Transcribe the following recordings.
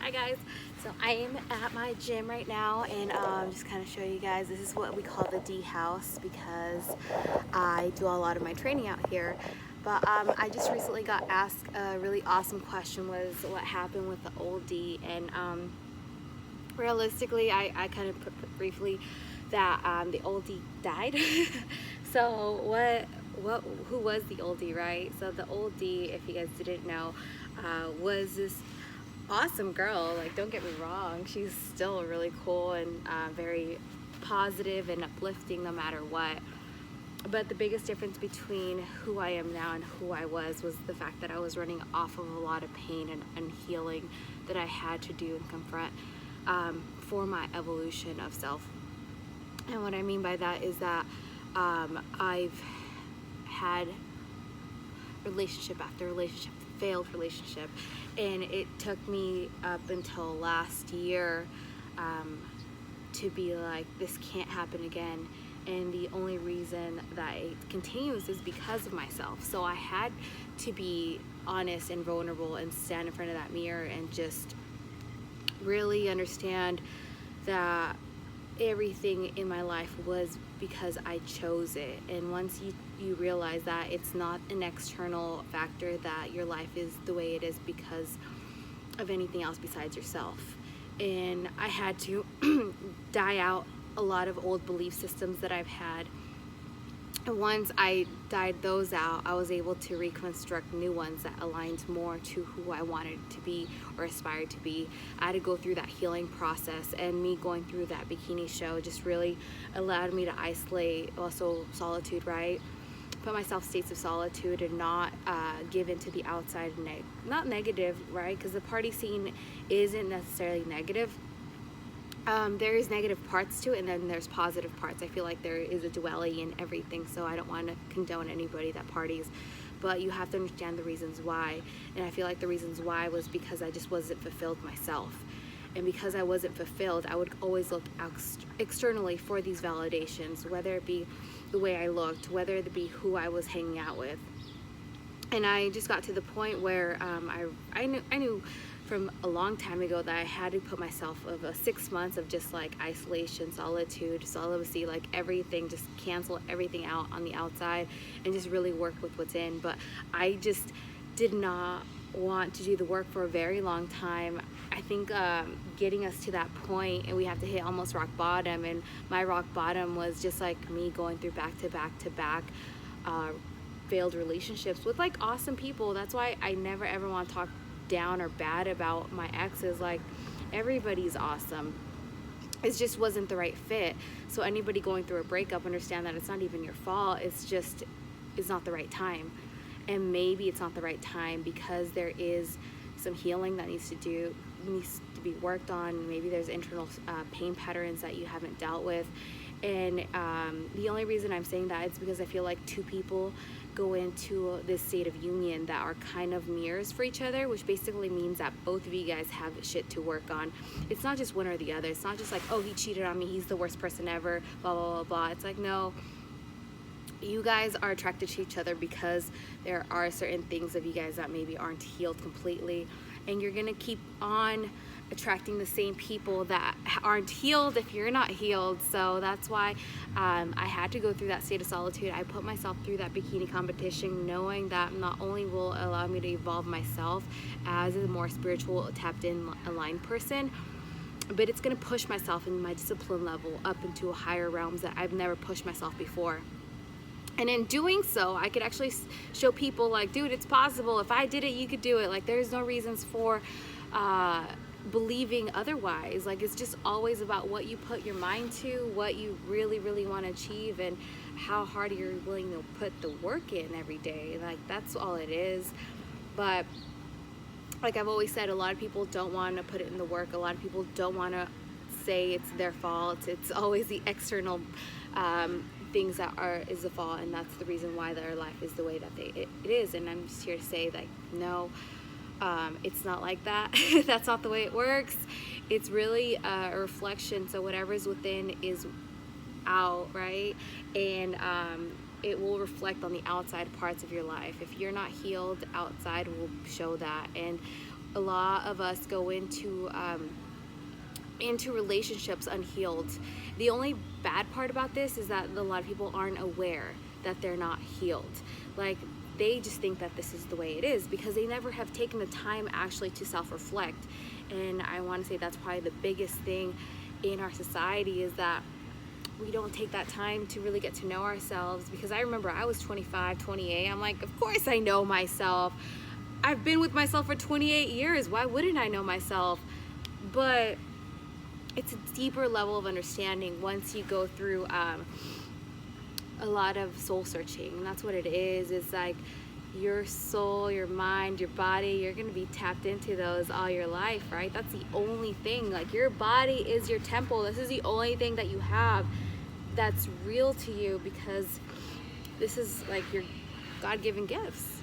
Hi guys, so I am at my gym right now, and just kind of show you guys, this is what we call the D house because I do a lot of my training out here. But I just recently got asked a really awesome question, was what happened with the Old Dee. And realistically, I kind of put briefly that the Old Dee died. So who was the Old Dee, right? So the Old Dee, if you guys didn't know, was this awesome girl. Like, don't get me wrong, she's still really cool and very positive and uplifting no matter what. But the biggest difference between who I am now and who I was the fact that I was running off of a lot of pain and healing that I had to do and confront for my evolution of self. And what I mean by that is that I've had relationship after relationship, failed relationship, and it took me up until last year to be like, this can't happen again. And the only reason that it continues is because of myself. So I had to be honest and vulnerable and stand in front of that mirror and just really understand that everything in my life was because I chose it. And once you realize that it's not an external factor, that your life is the way it is because of anything else besides yourself. And I had to die out a lot of old belief systems that I've had. And once I died those out, I was able to reconstruct new ones that aligned more to who I wanted to be or aspired to be. I had to go through that healing process, and me going through that bikini show just really allowed me to isolate, also solitude, right? Put myself states of solitude and not give into the outside, not negative, right? Because the party scene isn't necessarily negative. There is negative parts to it, and then there's positive parts. I feel like there is a duality in everything, so I don't want to condone anybody that parties, but you have to understand the reasons why. And I feel like the reasons why was because I just wasn't fulfilled myself. And because I wasn't fulfilled, I would always look externally for these validations, whether it be the way I looked, whether it be who I was hanging out with. And I just got to the point where I knew from a long time ago that I had to put myself of 6 months of just like isolation, solitude, celibacy, like everything, just cancel everything out on the outside and just really work with what's in. But I just did not want to do the work for a very long time. I think getting us to that point, and we have to hit almost rock bottom, and my rock bottom was just like me going through back to back failed relationships with like awesome people. That's why I never ever want to talk down or bad about my exes. Like, everybody's awesome, it just wasn't the right fit. So anybody going through a breakup, understand that it's not even your fault, it's not the right time. And maybe it's not the right time because there is some healing that needs to be worked on. Maybe there's internal pain patterns that you haven't dealt with. And the only reason I'm saying that is because I feel like two people go into this state of union that are kind of mirrors for each other, which basically means that both of you guys have shit to work on. It's not just one or the other. It's not just like, oh, he cheated on me, he's the worst person ever, blah, blah, blah, blah. It's like, no, you guys are attracted to each other because there are certain things of you guys that maybe aren't healed completely, and you're gonna keep on attracting the same people that aren't healed if you're not healed. So that's why I had to go through that state of solitude. I put myself through that bikini competition knowing that not only will it allow me to evolve myself as a more spiritual, tapped in, aligned person, but it's gonna push myself in my discipline level up into higher realms that I've never pushed myself before. And in doing so, I could actually show people like, dude, it's possible. If I did it, you could do it. Like, there's no reasons for believing otherwise. Like, it's just always about what you put your mind to, what you really, really want to achieve, and how hard you're willing to put the work in every day. Like, that's all it is. But like I've always said, a lot of people don't want to put it in the work. A lot of people don't want to say it's their fault. It's always the external things that is the fault, and that's the reason why their life is the way that it is. And I'm just here to say that no, it's not like that. That's not the way it works. It's really a reflection. So whatever's within is out, right? And it will reflect on the outside parts of your life. If you're not healed, outside will show that. And a lot of us go into relationships unhealed. The only bad part about this is that a lot of people aren't aware that they're not healed. Like, they just think that this is the way it is because they never have taken the time actually to self-reflect. And I want to say that's probably the biggest thing in our society, is that we don't take that time to really get to know ourselves. Because I remember I was 25, 28. I'm like, of course I know myself. I've been with myself for 28 years. Why wouldn't I know myself? But it's a deeper level of understanding once you go through a lot of soul searching. And that's what it is. It's like your soul, your mind, your body, you're going to be tapped into those all your life, right? That's the only thing. Like, your body is your temple. This is the only thing that you have that's real to you, because this is like your God-given gifts,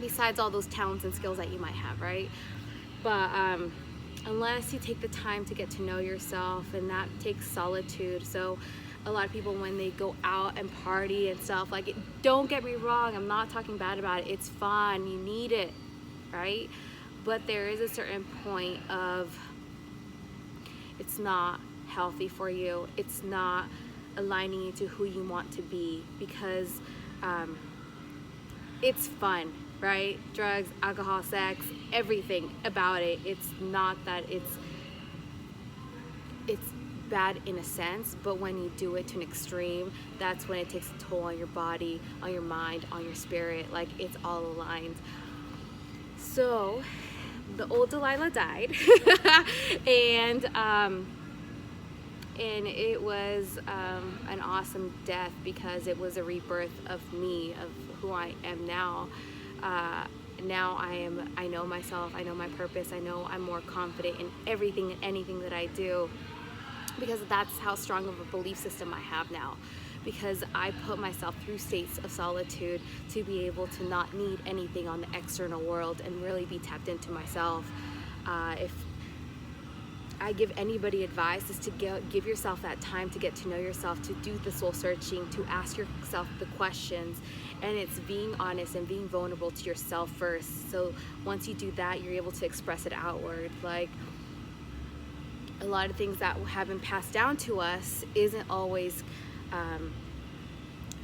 besides all those talents and skills that you might have, right? But unless you take the time to get to know yourself, and that takes solitude. So a lot of people, when they go out and party and stuff, like, don't get me wrong, I'm not talking bad about it, it's fun, you need it, right? But there is a certain point of, it's not healthy for you, it's not aligning you to who you want to be, because it's fun, right? Drugs, alcohol, sex, everything about it. It's not that it's bad in a sense, but when you do it to an extreme, that's when it takes a toll on your body, on your mind, on your spirit. Like, it's all aligned. So the old Delilah died and it was an awesome death, because it was a rebirth of me, of who I am now. Now I know myself, I know my purpose, I know I'm more confident in everything and anything that I do, because that's how strong of a belief system I have now. Because I put myself through states of solitude to be able to not need anything on the external world and really be tapped into myself. If I give anybody advice, is to give yourself that time to get to know yourself, to do the soul searching, to ask yourself the questions, and it's being honest and being vulnerable to yourself first. So once you do that, you're able to express it outward. Like, a lot of things that have been passed down to us isn't always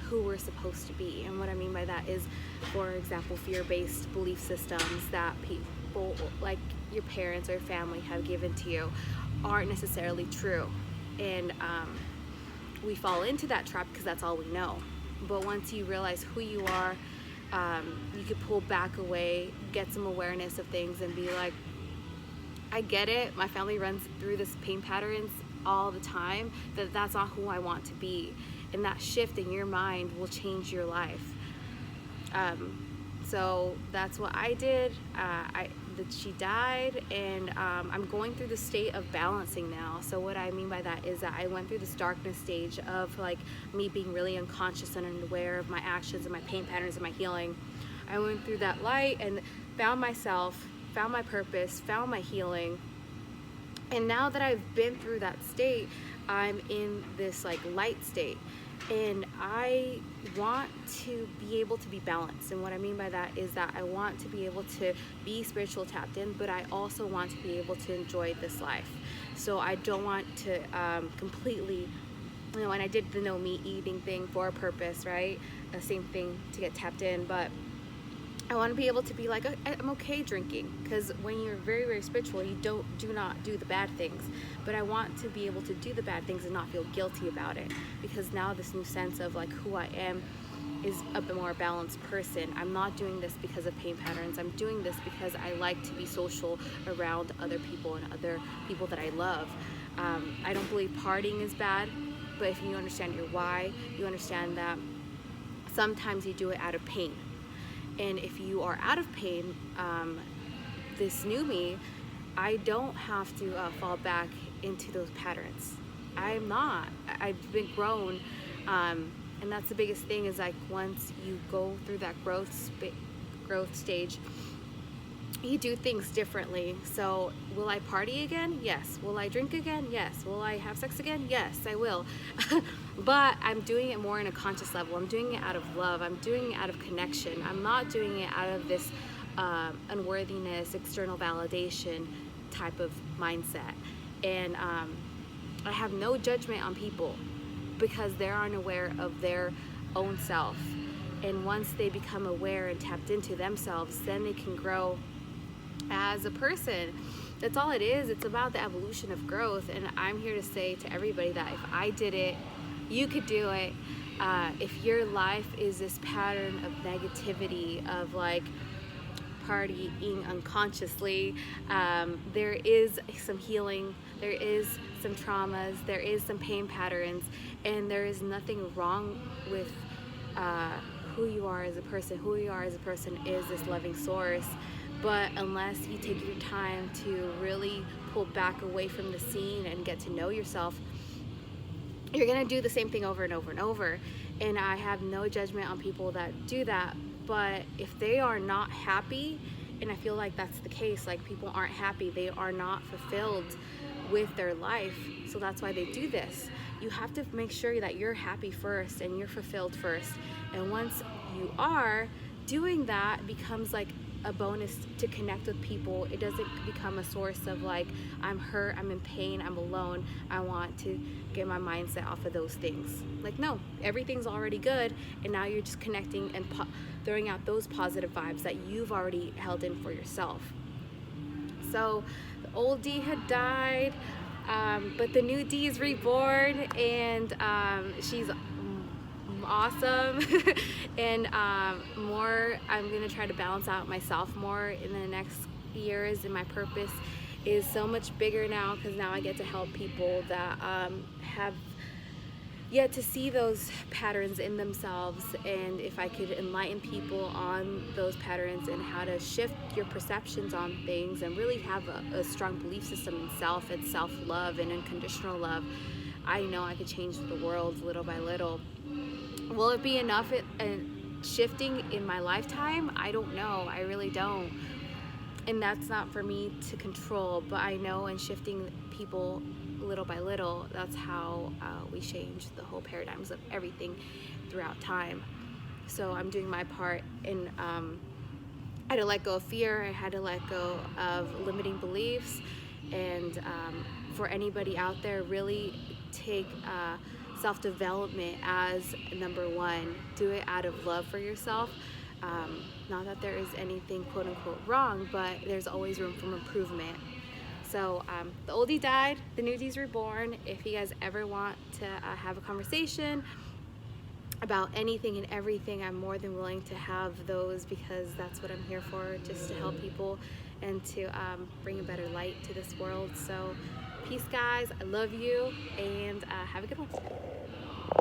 who we're supposed to be. And what I mean by that is, for example, fear-based belief systems that people like your parents or your family have given to you aren't necessarily true. And we fall into that trap because that's all we know. But once you realize who you are, you could pull back away, get some awareness of things, and be like, I get it, my family runs through this pain patterns all the time, that's not who I want to be. And that shift in your mind will change your life. So that's what I did. She died, and I'm going through the state of balancing now. So what I mean by that is that I went through this darkness stage of like me being really unconscious and unaware of my actions and my pain patterns and my healing. I went through that light and found myself, found my purpose, found my healing. And now that I've been through that state, I'm in this like light state, and I want to be able to be balanced. And what I mean by that is that I want to be able to be spiritual tapped in, but I also want to be able to enjoy this life. So I don't want to completely, you know, and I did the no meat eating thing for a purpose, right? The same thing to get tapped in, but I want to be able to be like, I'm okay drinking, because when you're very, very spiritual, you do not do the bad things. But I want to be able to do the bad things and not feel guilty about it, because now this new sense of like who I am is a bit more balanced person. I'm not doing this because of pain patterns. I'm doing this because I like to be social around other people and other people that I love. I don't believe partying is bad, but if you understand your why, you understand that sometimes you do it out of pain. And if you are out of pain, this new me, I don't have to fall back into those patterns. I'm not. I've been grown, and that's the biggest thing, is like once you go through that growth stage, you do things differently. So will I party again? Yes. Will I drink again? Yes. Will I have sex again? Yes, I will. But I'm doing it more in a conscious level. I'm doing it out of love. I'm doing it out of connection. I'm not doing it out of this unworthiness, external validation type of mindset. And I have no judgment on people because they're unaware of their own self. And once they become aware and tapped into themselves, then they can grow as a person. That's all it is. It's about the evolution of growth. And I'm here to say to everybody that if I did it, you could do it. If your life is this pattern of negativity, of like partying unconsciously, there is some healing, there is some traumas, there is some pain patterns, and there is nothing wrong with who you are as a person. Who you are as a person is this loving source. But unless you take your time to really pull back away from the scene and get to know yourself, you're gonna do the same thing over and over and over. And I have no judgment on people that do that, but if they are not happy, and I feel like that's the case, like people aren't happy, they are not fulfilled with their life, so that's why they do this. You have to make sure that you're happy first and you're fulfilled first. And once you are, doing that becomes like a bonus to connect with people. It doesn't become a source of like, I'm hurt, I'm in pain, I'm alone, I want to get my mindset off of those things. Like, no, everything's already good, and now you're just connecting and throwing out those positive vibes that you've already held in for yourself. So the old Dee had died, but the new Dee is reborn, and she's awesome. And more, I'm gonna try to balance out myself more in the next years, and my purpose is so much bigger now because now I get to help people that have yet to see those patterns in themselves. And if I could enlighten people on those patterns and how to shift your perceptions on things and really have a strong belief system in self and self-love and unconditional love, I know I could change the world little by little. Will it be enough shifting in my lifetime? I don't know. I really don't. And that's not for me to control, but I know in shifting people little by little, that's how we change the whole paradigms of everything throughout time. So I'm doing my part, and I had to let go of fear, I had to let go of limiting beliefs, and for anybody out there, really take self-development as number one. Do it out of love for yourself. Not that there is anything quote unquote wrong, but there's always room for improvement. So the old Dee died, the new Dee's reborn. If you guys ever want to have a conversation about anything and everything, I'm more than willing to have those, because that's what I'm here for, just to help people and to bring a better light to this world. So peace, guys. I love you, and have a good one.